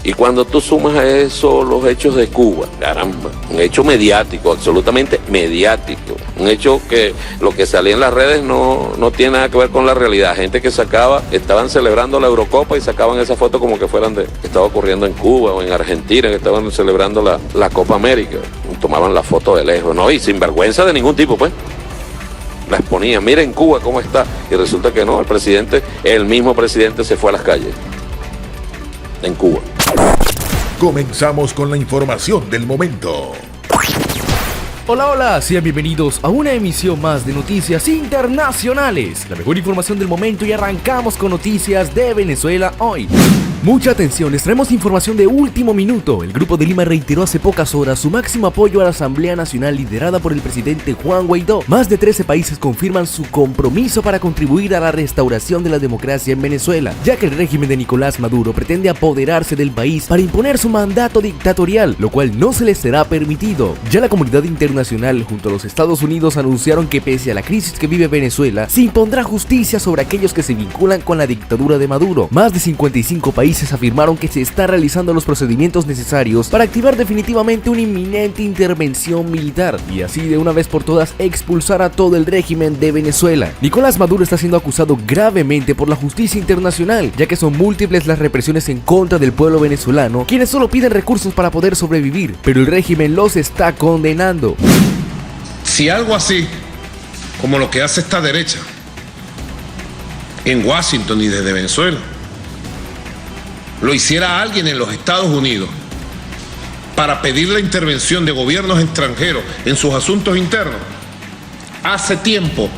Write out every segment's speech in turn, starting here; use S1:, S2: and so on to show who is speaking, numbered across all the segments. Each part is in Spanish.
S1: Y cuando tú sumas a eso los hechos de Cuba, caramba, un hecho mediático, absolutamente mediático, un hecho que lo que salía en las redes no tiene nada que ver con la realidad. Gente que estaban celebrando la Eurocopa y sacaban esa foto como que fueran que estaba ocurriendo en Cuba o en Argentina, que estaban celebrando la Copa América. Tomaban la foto de lejos, ¿no? Y sin vergüenza de ningún tipo, pues. La exponían, miren Cuba cómo está. Y resulta que no, el mismo presidente se fue a las calles en Cuba.
S2: Comenzamos con la información del momento.
S3: Hola, hola, sean bienvenidos a una emisión más de Noticias Internacionales, la mejor información del momento, y arrancamos con noticias de Venezuela hoy. Mucha atención, les traemos información de último minuto. El Grupo de Lima reiteró hace pocas horas su máximo apoyo a la Asamblea Nacional liderada por el presidente Juan Guaidó. Más de 13 países confirman su compromiso para contribuir a la restauración de la democracia en Venezuela, ya que el régimen de Nicolás Maduro pretende apoderarse del país para imponer su mandato dictatorial, lo cual no se les será permitido. Ya la comunidad internacional junto a los Estados Unidos anunciaron que pese a la crisis que vive Venezuela, se impondrá justicia sobre aquellos que se vinculan con la dictadura de Maduro. Más de 55 países afirmaron que se están realizando los procedimientos necesarios para activar definitivamente una inminente intervención militar y así de una vez por todas expulsar a todo el régimen de Venezuela. Nicolás Maduro está siendo acusado gravemente por la justicia internacional, ya que son múltiples las represiones en contra del pueblo venezolano, quienes solo piden recursos para poder sobrevivir, pero el régimen los está condenando.
S4: Si algo así, como lo que hace esta derecha en Washington y desde Venezuela, lo hiciera alguien en los Estados Unidos para pedir la intervención de gobiernos extranjeros en sus asuntos internos, hace tiempo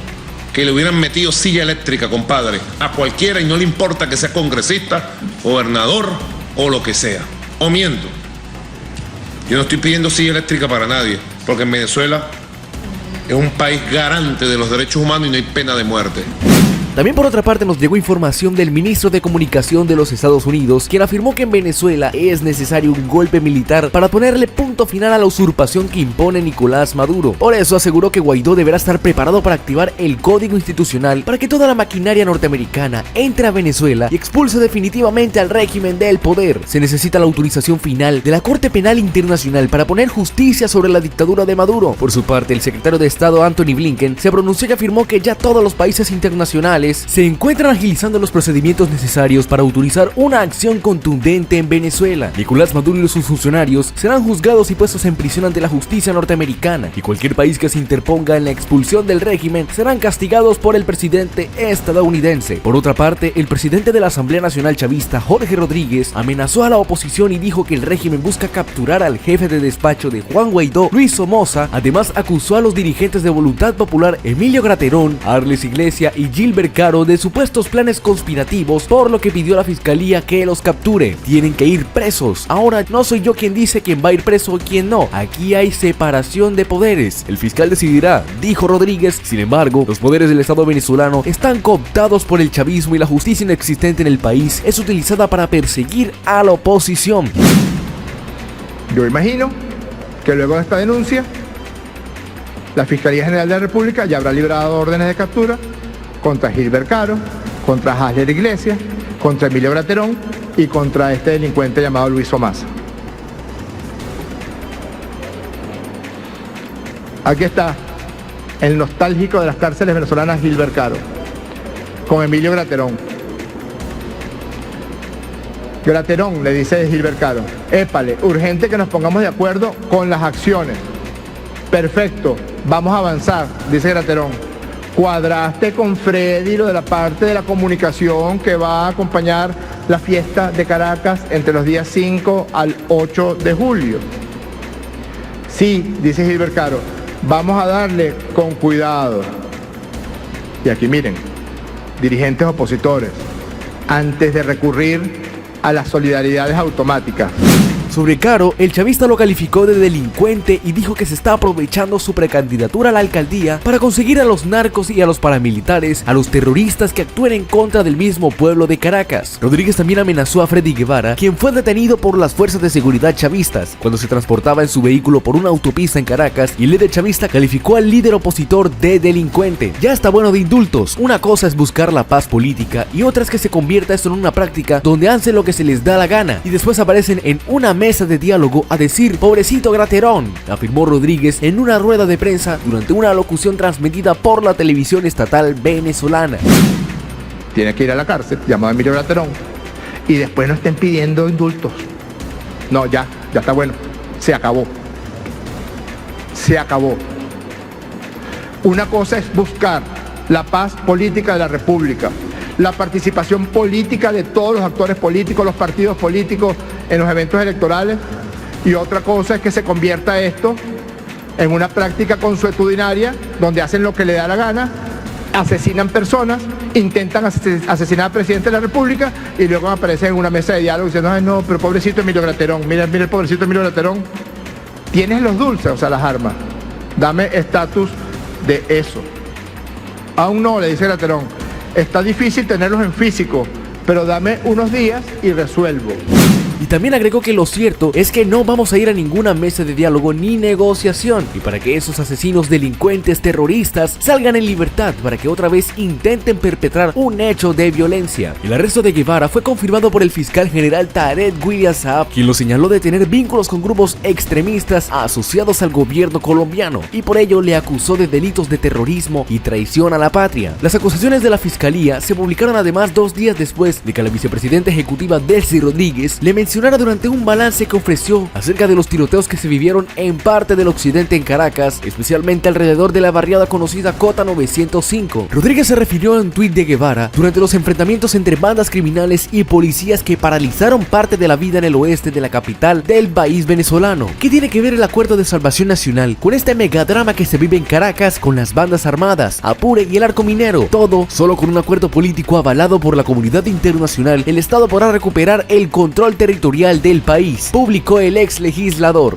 S4: que le hubieran metido silla eléctrica, compadre, a cualquiera, y no le importa que sea congresista, gobernador o lo que sea. ¿O miento? Yo no estoy pidiendo silla eléctrica para nadie, porque en Venezuela es un país garante de los derechos humanos y no hay pena de muerte.
S3: También por otra parte nos llegó información del ministro de Comunicación de los Estados Unidos, quien afirmó que en Venezuela es necesario un golpe militar para ponerle punto final a la usurpación que impone Nicolás Maduro. Por eso aseguró que Guaidó deberá estar preparado para activar el código institucional para que toda la maquinaria norteamericana entre a Venezuela y expulse definitivamente al régimen del poder. Se necesita la autorización final de la Corte Penal Internacional para poner justicia sobre la dictadura de Maduro. Por su parte, el secretario de Estado Anthony Blinken se pronunció y afirmó que ya todos los países internacionales se encuentran agilizando los procedimientos necesarios para autorizar una acción contundente en Venezuela. Nicolás Maduro y sus funcionarios serán juzgados y puestos en prisión ante la justicia norteamericana, y cualquier país que se interponga en la expulsión del régimen serán castigados por el presidente estadounidense. Por otra parte, el presidente de la Asamblea Nacional Chavista, Jorge Rodríguez, amenazó a la oposición y dijo que el régimen busca capturar al jefe de despacho de Juan Guaidó, Luis Somoza. Además, acusó a los dirigentes de Voluntad Popular, Emilio Graterón, Arles Iglesia y Gilbert Caro, de supuestos planes conspirativos, por lo que pidió a la fiscalía que los capture. Tienen que ir presos. Ahora no soy yo quien dice quién va a ir preso o quién no. Aquí hay separación de poderes. El fiscal decidirá, dijo Rodríguez. Sin embargo, los poderes del Estado venezolano están cooptados por el chavismo y la justicia inexistente en el país es utilizada para perseguir a la oposición.
S5: Yo imagino que luego de esta denuncia, la Fiscalía General de la República ya habrá librado órdenes de captura contra Gilbert Caro, contra Hasler Iglesias, contra Emilio Graterón y contra este delincuente llamado Luis Somoza. Aquí está el nostálgico de las cárceles venezolanas, Gilbert Caro, con Emilio Graterón. Graterón le dice a Gilbert Caro: épale, urgente que nos pongamos de acuerdo con las acciones. Perfecto, vamos a avanzar, dice Graterón. Cuadraste con Freddy lo de la parte de la comunicación que va a acompañar la fiesta de Caracas entre los días 5 al 8 de julio. Sí, dice Gilbert Caro, vamos a darle con cuidado. Y aquí miren, dirigentes opositores, antes de recurrir a las solidaridades automáticas,
S3: Sobre Caro, el chavista lo calificó de delincuente y dijo que se está aprovechando su precandidatura a la alcaldía para conseguir a los narcos y a los paramilitares, a los terroristas que actúen en contra del mismo pueblo de Caracas. Rodríguez también amenazó a Freddy Guevara, quien fue detenido por las fuerzas de seguridad chavistas cuando se transportaba en su vehículo por una autopista en Caracas, y el líder chavista calificó al líder opositor de delincuente. Ya está bueno de indultos. Una cosa es buscar la paz política y otra es que se convierta esto en una práctica donde hacen lo que se les da la gana y después aparecen en una mesa de diálogo a decir pobrecito Graterón, afirmó Rodríguez en una rueda de prensa durante una locución transmitida por la televisión estatal venezolana.
S5: Tiene que ir a la cárcel, llamado Emilio Graterón, y después no estén pidiendo indultos. No, ya está bueno. Se acabó. Se acabó. Una cosa es buscar la paz política de la República, la participación política de todos los actores políticos, los partidos políticos en los eventos electorales, y otra cosa es que se convierta esto en una práctica consuetudinaria donde hacen lo que le da la gana, asesinan personas, intentan asesinar al presidente de la República y luego aparecen en una mesa de diálogo diciendo, ay no, pero pobrecito Emilio Graterón, mira el pobrecito Emilio Graterón, tienes los dulces, o sea, las armas, dame estatus de eso. Aún no, le dice Graterón, está difícil tenerlos en físico, pero dame unos días y resuelvo.
S3: Y también agregó que lo cierto es que no vamos a ir a ninguna mesa de diálogo ni negociación, y para que esos asesinos, delincuentes, terroristas salgan en libertad para que otra vez intenten perpetrar un hecho de violencia. El arresto de Guevara fue confirmado por el fiscal general Tarek William Saab, quien lo señaló de tener vínculos con grupos extremistas asociados al gobierno colombiano y por ello le acusó de delitos de terrorismo y traición a la patria. Las acusaciones de la fiscalía se publicaron además 2 días después de que la vicepresidenta ejecutiva Delcy Rodríguez le mencionara durante un balance que ofreció acerca de los tiroteos que se vivieron en parte del occidente en Caracas, especialmente alrededor de la barriada conocida Cota 905. Rodríguez se refirió a un tuit de Guevara durante los enfrentamientos entre bandas criminales y policías que paralizaron parte de la vida en el oeste de la capital del país venezolano. ¿Qué tiene que ver el Acuerdo de Salvación Nacional con este megadrama que se vive en Caracas con las bandas armadas, Apure y el Arco Minero? Todo solo con un acuerdo político avalado por la comunidad internacional. El Estado podrá recuperar el control territorial del país, publicó el ex legislador.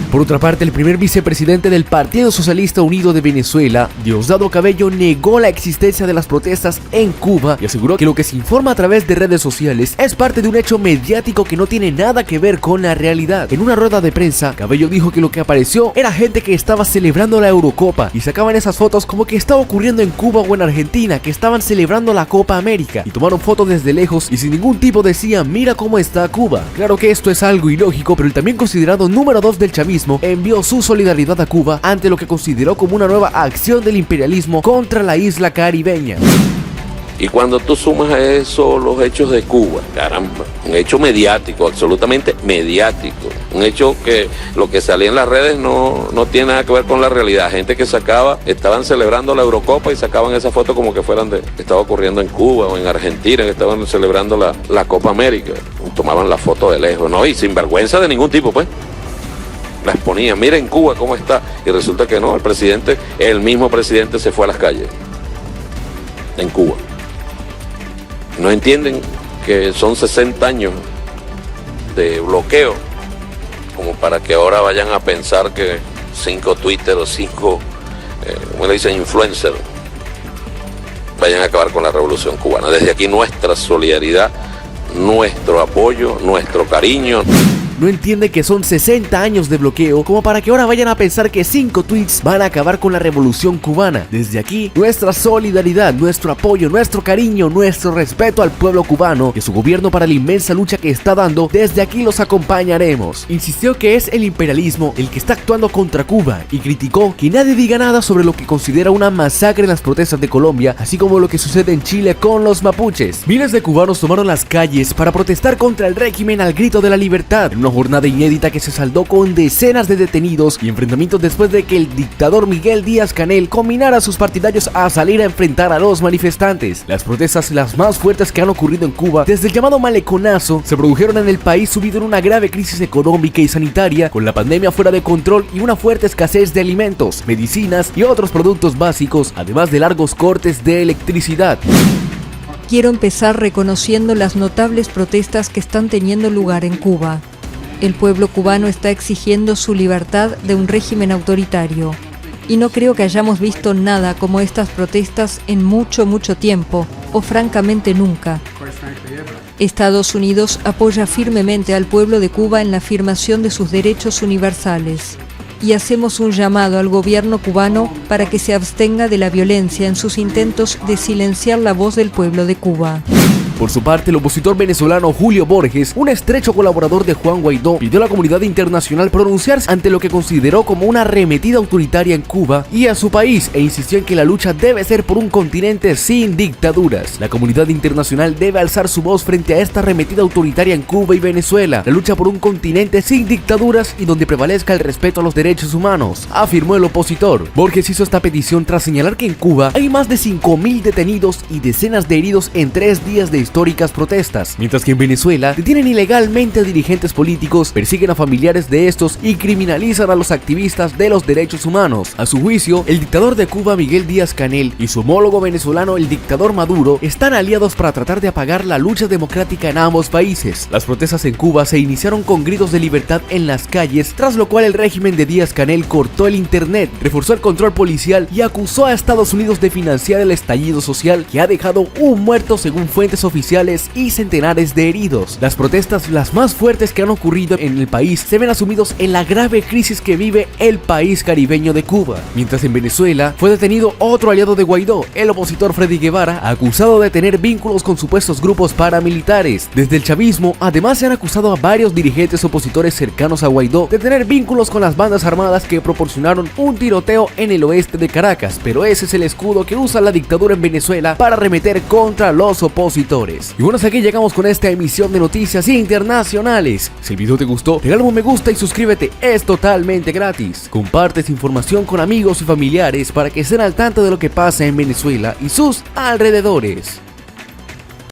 S3: Por otra parte, el primer vicepresidente del Partido Socialista Unido de Venezuela, Diosdado Cabello, negó la existencia de las protestas en Cuba y aseguró que lo que se informa a través de redes sociales es parte de un hecho mediático que no tiene nada que ver con la realidad. En una rueda de prensa, Cabello dijo que lo que apareció era gente que estaba celebrando la Eurocopa y sacaban esas fotos como que estaba ocurriendo en Cuba o en Argentina, que estaban celebrando la Copa América, y tomaron fotos desde lejos y sin ningún tipo decía, mira cómo está Cuba. Claro que esto es algo ilógico, pero el también considerado número 2 del chavismo envió su solidaridad a Cuba ante lo que consideró como una nueva acción del imperialismo contra la isla caribeña.
S1: Y cuando tú sumas a eso los hechos de Cuba, caramba, un hecho mediático, absolutamente mediático, un hecho que lo que salía en las redes no tiene nada que ver con la realidad. Gente que estaban celebrando la Eurocopa y sacaban esa foto como que fueran de que estaba ocurriendo en Cuba o en Argentina, que estaban celebrando la Copa América. Tomaban la foto de lejos, ¿no? Y sin vergüenza de ningún tipo, pues. Las ponían, miren Cuba cómo está, y resulta que no, el mismo presidente se fue a las calles en Cuba. No entienden que son 60 años de bloqueo como para que ahora vayan a pensar que 5 Twitter o 5, ¿cómo le dicen? Influencers vayan a acabar con la revolución cubana. Desde aquí nuestra solidaridad, nuestro apoyo, nuestro cariño.
S3: No entiende que son 60 años de bloqueo como para que ahora vayan a pensar que 5 tweets van a acabar con la revolución cubana. Desde aquí, nuestra solidaridad, nuestro apoyo, nuestro cariño, nuestro respeto al pueblo cubano y a su gobierno para la inmensa lucha que está dando, desde aquí los acompañaremos. Insistió que es el imperialismo el que está actuando contra Cuba y criticó que nadie diga nada sobre lo que considera una masacre en las protestas de Colombia, así como lo que sucede en Chile con los mapuches. Miles de cubanos tomaron las calles para protestar contra el régimen al grito de la libertad, en una jornada inédita que se saldó con decenas de detenidos y enfrentamientos después de que el dictador Miguel Díaz-Canel combinara a sus partidarios a salir a enfrentar a los manifestantes. Las protestas, las más fuertes que han ocurrido en Cuba desde el llamado maleconazo, se produjeron en el país sumido en una grave crisis económica y sanitaria, con la pandemia fuera de control y una fuerte escasez de alimentos, medicinas y otros productos básicos, además de largos cortes de electricidad.
S6: Quiero empezar reconociendo las notables protestas que están teniendo lugar en Cuba. El pueblo cubano está exigiendo su libertad de un régimen autoritario. Y no creo que hayamos visto nada como estas protestas en mucho tiempo, o francamente nunca. Estados Unidos apoya firmemente al pueblo de Cuba en la afirmación de sus derechos universales. Y hacemos un llamado al gobierno cubano para que se abstenga de la violencia en sus intentos de silenciar la voz del pueblo de Cuba.
S3: Por su parte, el opositor venezolano Julio Borges, un estrecho colaborador de Juan Guaidó, pidió a la comunidad internacional pronunciarse ante lo que consideró como una arremetida autoritaria en Cuba y a su país, e insistió en que la lucha debe ser por un continente sin dictaduras. La comunidad internacional debe alzar su voz frente a esta arremetida autoritaria en Cuba y Venezuela, la lucha por un continente sin dictaduras y donde prevalezca el respeto a los derechos humanos, afirmó el opositor. Borges hizo esta petición tras señalar que en Cuba hay más de 5.000 detenidos y decenas de heridos en 3 días de históricas protestas, mientras que en Venezuela detienen ilegalmente a dirigentes políticos, persiguen a familiares de estos y criminalizan a los activistas de los derechos humanos. A su juicio, el dictador de Cuba, Miguel Díaz-Canel, y su homólogo venezolano, el dictador Maduro, están aliados para tratar de apagar la lucha democrática en ambos países. Las protestas en Cuba se iniciaron con gritos de libertad en las calles, tras lo cual el régimen de Díaz-Canel cortó el internet, reforzó el control policial y acusó a Estados Unidos de financiar el estallido social, que ha dejado un muerto según fuentes oficiales y centenares de heridos. Las protestas, las más fuertes que han ocurrido en el país, se ven asumidos en la grave crisis que vive el país caribeño de Cuba. Mientras en Venezuela fue detenido otro aliado de Guaidó, el opositor Freddy Guevara, acusado de tener vínculos con supuestos grupos paramilitares. Desde el chavismo, además, se han acusado a varios dirigentes opositores cercanos a Guaidó de tener vínculos con las bandas armadas que proporcionaron un tiroteo en el oeste de Caracas, pero ese es el escudo que usa la dictadura en Venezuela para arremeter contra los opositores. Y bueno, hasta aquí llegamos con esta emisión de noticias internacionales. Si el video te gustó, regala un me gusta y suscríbete, es totalmente gratis. Comparte esta información con amigos y familiares para que estén al tanto de lo que pasa en Venezuela y sus alrededores.